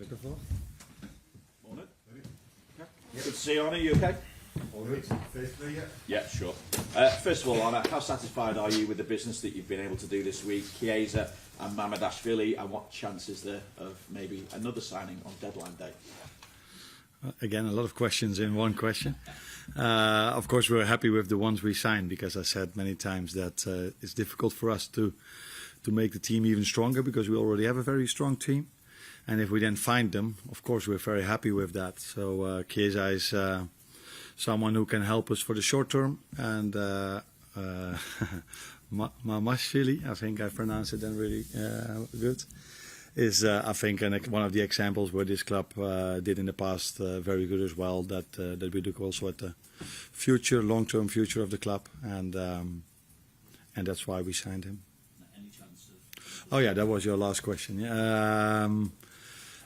take the floor. Morning. Yeah. Good to see you, Arne. You okay? All right. Firstly, yeah. Yeah, sure. First of all, Arne, how satisfied are you with the business that you've been able to do this week? Chiesa and Mamardashvili, and what chance is there of maybe another signing on deadline day? Again, a lot of questions in one question. Of course, we're happy with the ones we signed because I said many times that it's difficult for us to make the team even stronger because we already have a very strong team. And if we then find them, of course, we're very happy with that. So Chiesa is someone who can help us for the short term. And Mamardashvili, I think I pronounced it then really good, is I think one of the examples where this club did in the past very good as well. That we look also at the future, long-term future of the club, and that's why we signed him. Any chance of... Oh yeah, that was your last question.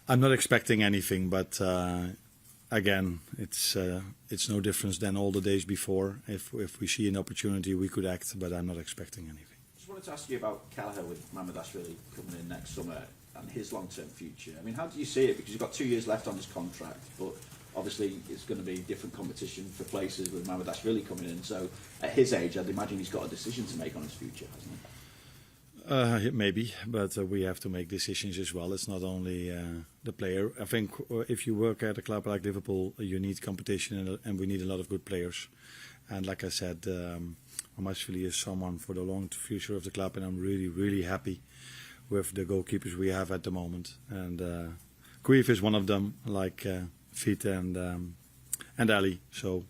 I'm not expecting anything, but again, it's no difference than all the days before. If we see an opportunity, we could act, but I'm not expecting anything. Just wanted to ask you about Kelleher with Mamardashvili coming in next summer and his long-term future. I mean, how do you see it? Because you've got 2 years left on his contract, but obviously it's going to be different competition for places with Mamardashvili coming in. So at his age, I'd imagine he's got a decision to make on his future, hasn't he? Maybe, but we have to make decisions as well. It's not only the player. I think if you work at a club like Liverpool, you need competition, and we need a lot of good players. And like I said, Mamardashvili is someone for the long future of the club, and I'm really, really happy with the goalkeepers we have at the moment. And Cruyff is one of them, like Fiete and Ali. So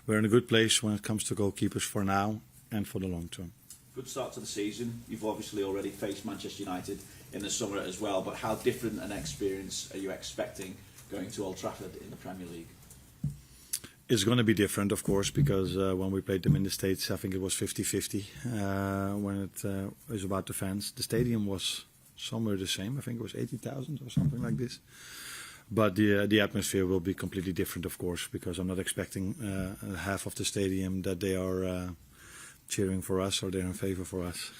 we're in a good place when it comes to goalkeepers for now and for the long term. Good start to the season. You've obviously already faced Manchester United in the summer as well, but how different an experience are you expecting going to Old Trafford in the Premier League? It's going to be different, of course, because when we played them in the States, I think it was 50-50 when it was about the fans. The stadium was somewhere the same. I think it was 80,000 or something like this. But the atmosphere will be completely different, of course, because I'm not expecting half of the stadium that they are cheering for us or they're in favor for us.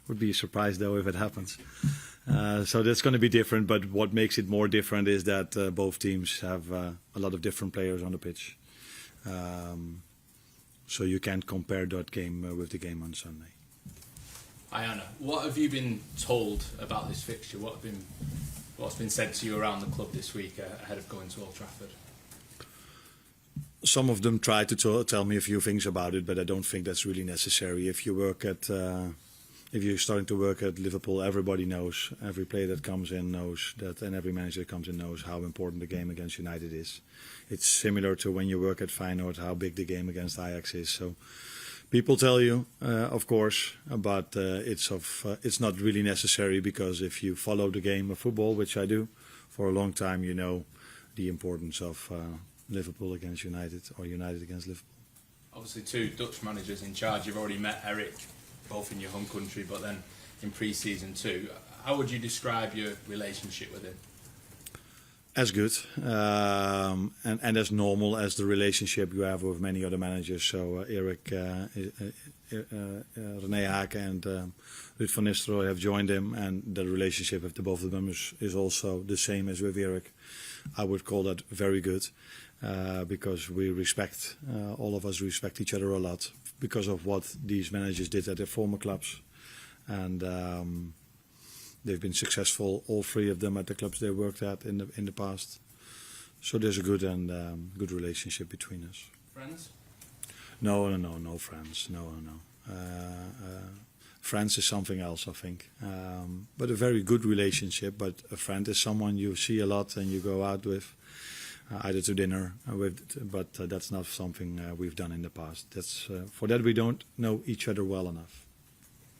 Would be a surprise, though, if it happens. So that's going to be different, but what makes it more different is that both teams have a lot of different players on the pitch. So you can't compare that game with the game on Sunday. Hi Anna, what have you been told about this fixture? What's been said to you around the club this week ahead of going to Old Trafford? Some of them try to tell me a few things about it, but I don't think that's really necessary. If you're starting to work at Liverpool, everybody knows, every player that comes in knows that, and every manager that comes in knows how important the game against United is. It's similar to when you work at Feyenoord, how big the game against Ajax is. So people tell you, of course, but it's not really necessary, because if you follow the game of football, which I do, for a long time, you know the importance of Liverpool against United or United against Liverpool. Obviously 2 Dutch managers in charge. You've already met Eric, both in your home country, but then in pre-season too. How would you describe your relationship with him? As good and as normal as the relationship you have with many other managers. So Eric, René Haken and Ruud van Nistelrooy have joined him, and the relationship with the both of them is also the same as with Eric. I would call that very good, because we respect, all of us respect each other a lot because of what these managers did at their former clubs. And they've been successful, all 3 of them, at the clubs they worked at in the past. So there's a good good relationship between us. Friends? No friends. No. Friends is something else, I think. But a very good relationship. But a friend is someone you see a lot and you go out with, either to dinner with. But that's not something we've done in the past. That's for that we don't know each other well enough.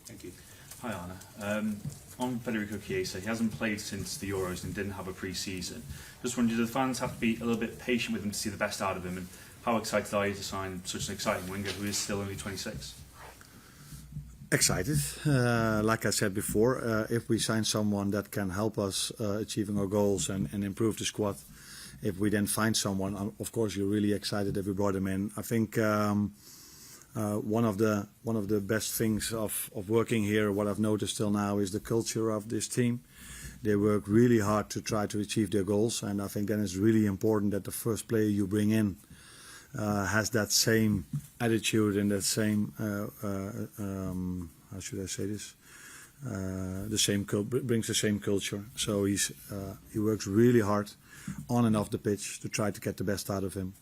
Thank you. Hi Arne. On Federico Chiesa, he hasn't played since the Euros and didn't have a pre-season. Just wondered, do the fans have to be a little bit patient with him to see the best out of him, and how excited are you to sign such an exciting winger who is still only 26? Excited. Like I said before, if we sign someone that can help us achieving our goals and improve the squad, if we then find someone, of course you're really excited that we brought him in. I think one of the best things of working here, what I've noticed till now, is the culture of this team. They work really hard to try to achieve their goals, and I think then it's really important that the first player you bring in has that same attitude and that same how should I say this? Brings the same culture. So he works really hard on and off the pitch to try to get the best out of him,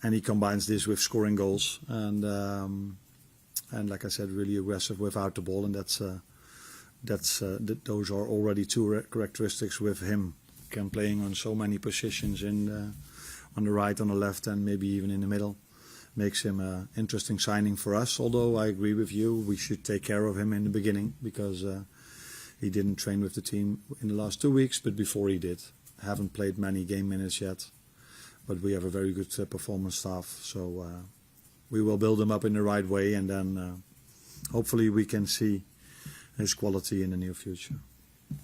and he combines this with scoring goals and like I said, really aggressive without the ball, and those are already two characteristics with him. Playing on so many positions on the right, on the left, and maybe even in the middle, makes him an interesting signing for us. Although I agree with you, we should take care of him in the beginning because he didn't train with the team in the last 2 weeks, but before he did, haven't played many game minutes yet. But we have a very good performance staff, so we will build him up in the right way, and then hopefully we can see his quality in the near future.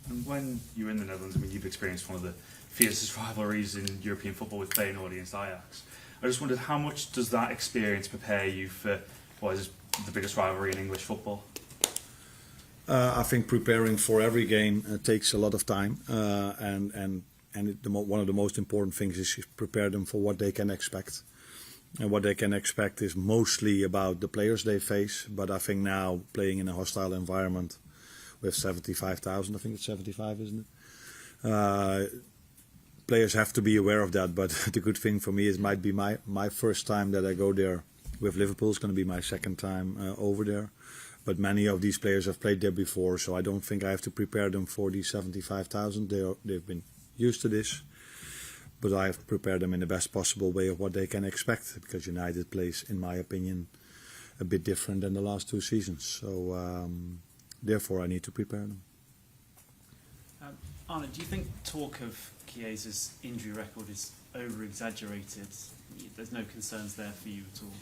And when you're in the Netherlands, I mean, you've experienced one of the fiercest rivalries in European football with Feyenoord against Ajax. I just wondered, how much does that experience prepare you for what is the biggest rivalry in English football? I think preparing for every game takes a lot of time, one of the most important things is prepare them for what they can expect. And what they can expect is mostly about the players they face, but I think now playing in a hostile environment with 75,000, I think it's 75, isn't it? Players have to be aware of that, but the good thing for me is it might be my first time that I go there with Liverpool. It's going to be my second time over there. But many of these players have played there before, so I don't think I have to prepare them for these 75,000. They've been used to this. But I have prepared them in the best possible way of what they can expect, because United plays, in my opinion, a bit different than the last 2 seasons. So therefore I need to prepare them. Arne, do you think talk of Chiesa's injury record is over-exaggerated? There's no concerns there for you at all?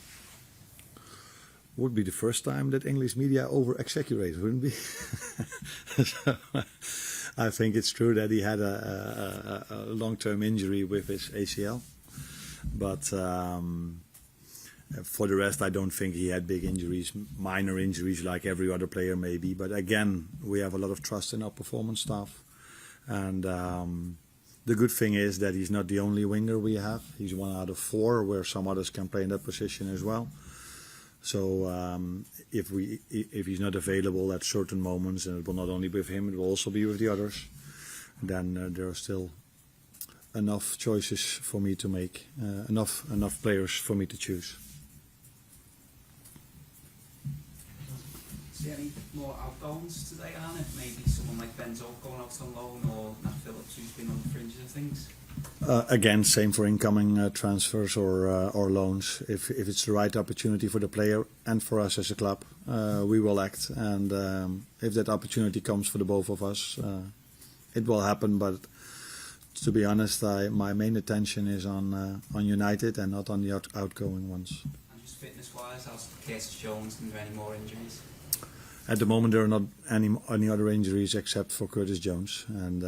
Would be the first time that English media over-exaggerate, wouldn't it be? So, I think it's true that he had a long-term injury with his ACL, but for the rest I don't think he had big injuries, minor injuries like every other player maybe, but again we have a lot of trust in our performance staff, and the good thing is that he's not the only winger we have. He's 1 out of 4, where some others can play in that position as well. So if he's not available at certain moments, and it will not only be with him, it will also be with the others, then there are still enough choices for me to make, enough players for me to choose. See any more outgoings today, Arne? Maybe someone like Ben Zolt going out on loan, or Nat Phillips, who's been on the fringes of things? Again, same for incoming transfers or loans. If it's the right opportunity for the player and for us as a club, we will act. And if that opportunity comes for the both of us, it will happen. But to be honest, my main attention is on United and not on the outgoing ones. And just fitness-wise, how's Curtis Jones? Are there any more injuries? At the moment, there are not any other injuries except for Curtis Jones, and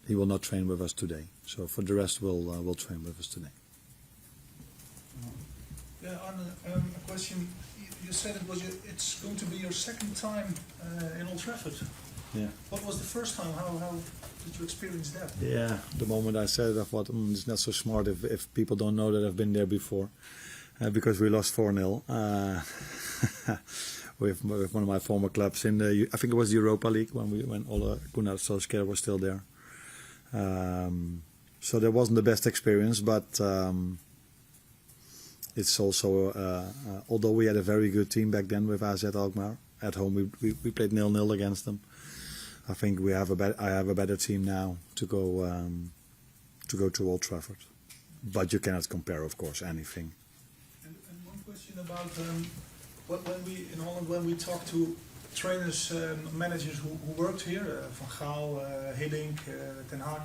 he will not train with us today. So for the rest, will train with us today. Yeah, Arne, a question. You said it's going to be your second time in Old Trafford. Yeah. What was the first time? How did you experience that? Yeah, the moment I said it, I thought it's not so smart if people don't know that I've been there before, because we lost 4-0 with one of my former clubs in the, I think it was the Europa League when Ole Gunnar Solskjaer was still there. So that wasn't the best experience, but it's also although we had a very good team back then with AZ Alkmaar at home, we played 0-0 against them. I think I have a better team now to go to Old Trafford, but you cannot compare, of course, anything. And one question about in Holland, when we talk to trainers, managers who worked here, Van Gaal, Hiddink, Ten Hag,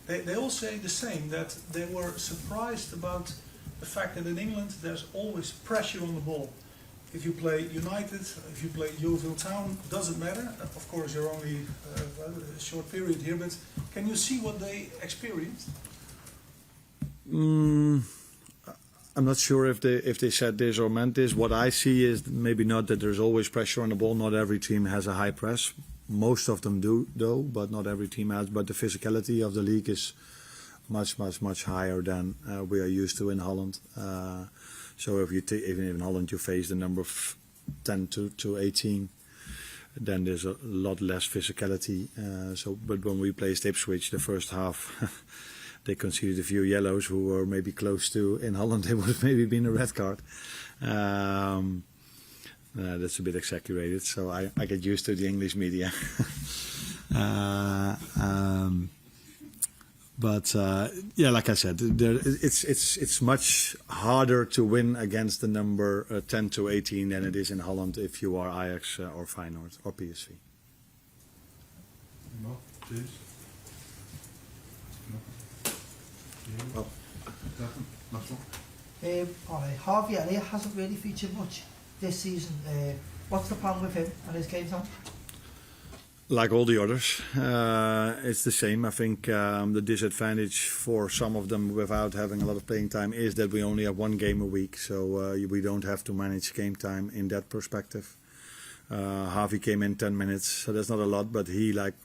they all say the same, that they were surprised about the fact that in England there's always pressure on the ball. If you play United, if you play Yeovil Town, doesn't matter. Of course, you're only a short period here, but can you see what they experienced? I'm not sure if they said this or meant this. What I see is maybe not that there's always pressure on the ball. Not every team has a high press, most of them do, though, but not every team has. But the physicality of the league is much higher than we are used to in Holland. So if you even in Holland you face the number of 10 to 18, then there's a lot less physicality. But when we played Ipswich, the first half, they conceded a few yellows who were maybe close to, in Holland, it would have maybe been a red card. That's a bit exaggerated, so I get used to the English media. But like I said, it's much harder to win against the number 10 to 18 than it is in Holland if you are Ajax or Feyenoord or PSV. Mark, James? Well. Last one. All right, Harvey Elliott hasn't really featured much this season. What's the plan with him and his game time? Like all the others, it's the same. I think the disadvantage for some of them without having a lot of playing time is that we only have one game a week, so we don't have to manage game time in that perspective. Harvey came in 10 minutes, so that's not a lot, but he, like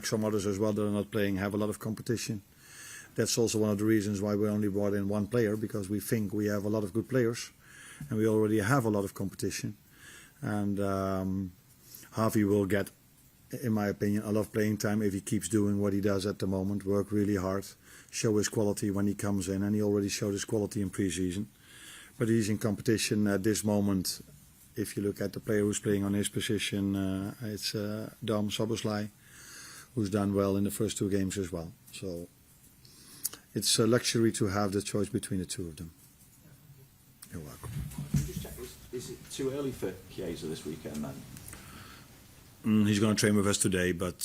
some others as well that are not playing, have a lot of competition. That's also one of the reasons why we only brought in one player, because we think we have a lot of good players and we already have a lot of competition. And Harvey will get, in my opinion, a lot of playing time if he keeps doing what he does at the moment, work really hard, show his quality when he comes in, and he already showed his quality in pre-season. But he's in competition at this moment. If you look at the player who's playing on his position, it's Dom Szoboszlai, who's done well in the first two games as well. So it's a luxury to have the choice between the two of them. You're welcome. Just check, is it too early for Chiesa this weekend then? He's going to train with us today, but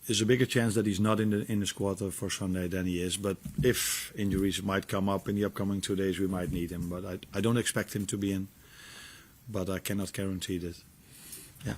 there's a bigger chance that he's not in the squad for Sunday than he is. But if injuries might come up in the upcoming 2 days, we might need him. But I don't expect him to be in. But I cannot guarantee that. Yeah.